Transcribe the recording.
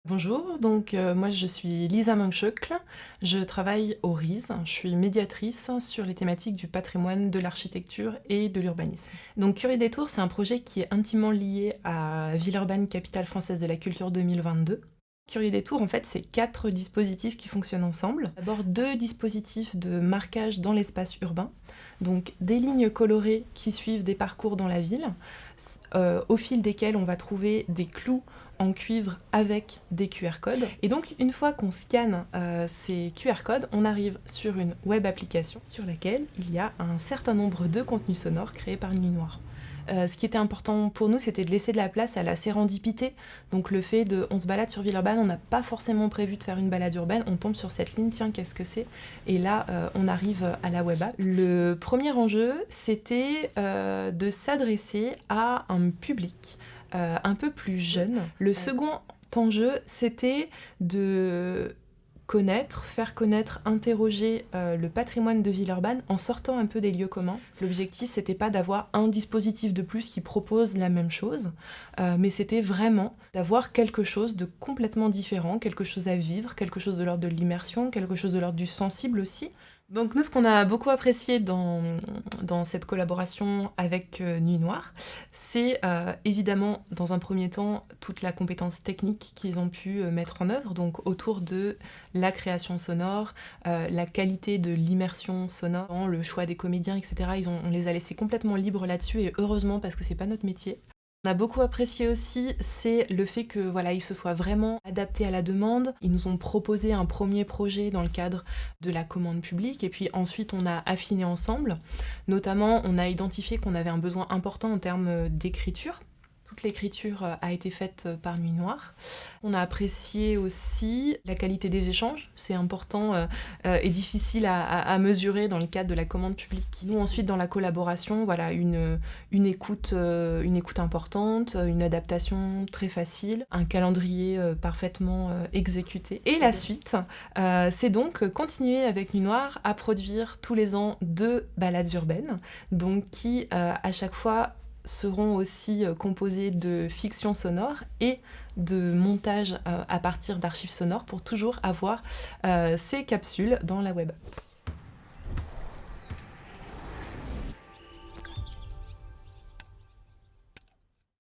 Bonjour, moi je suis Lisa Manchöckl, je travaille au RISE, je suis médiatrice sur les thématiques du patrimoine, de l'architecture et de l'urbanisme. Donc Curie des Tours, c'est un projet qui est intimement lié à Villeurbanne, capitale française de la culture 2022. Curie des Tours, en fait, c'est 4 dispositifs qui fonctionnent ensemble. D'abord 2 dispositifs de marquage dans l'espace urbain, donc des lignes colorées qui suivent des parcours dans la ville, au fil desquels on va trouver des clous en cuivre avec des QR codes. Et donc, une fois qu'on scanne ces QR codes, on arrive sur une web application sur laquelle il y a un certain nombre de contenus sonores créés par Nuit Noire. Ce qui était important pour nous, c'était de laisser de la place à la sérendipité. Donc le fait de, on se balade sur Villeurbanne, on n'a pas forcément prévu de faire une balade urbaine, on tombe sur cette ligne, tiens, qu'est-ce que c'est? Et là, on arrive à la web app. Le premier enjeu, c'était de s'adresser à un public un peu plus jeune. Le second enjeu, c'était de faire connaître, interroger le patrimoine de Villeurbanne en sortant un peu des lieux communs. L'objectif, c'était pas d'avoir un dispositif de plus qui propose la même chose, mais c'était vraiment d'avoir quelque chose de complètement différent, quelque chose à vivre, quelque chose de l'ordre de l'immersion, quelque chose de l'ordre du sensible aussi. Donc nous, ce qu'on a beaucoup apprécié dans cette collaboration avec Nuit Noire, c'est évidemment, dans un premier temps, toute la compétence technique qu'ils ont pu mettre en œuvre, donc autour de la création sonore, la qualité de l'immersion sonore, le choix des comédiens, etc. On les a laissés complètement libres là-dessus, et heureusement, parce que c'est pas notre métier. On a beaucoup apprécié aussi, c'est le fait que voilà, ils se soient vraiment adaptés à la demande. Ils nous ont proposé un premier projet dans le cadre de la commande publique et puis ensuite on a affiné ensemble. Notamment, on a identifié qu'on avait un besoin important en termes d'écriture. Toute l'écriture a été faite par Nuit Noire. On a apprécié aussi la qualité des échanges. C'est important et difficile à mesurer dans le cadre de la commande publique. Nous, ensuite, dans la collaboration, voilà, une écoute importante, une adaptation très facile, un calendrier parfaitement exécuté. Et la suite, c'est donc continuer avec Nuit Noire à produire tous les ans 2 balades urbaines, donc qui, à chaque fois, seront aussi composés de fiction sonore et de montage à partir d'archives sonores pour toujours avoir ces capsules dans la web.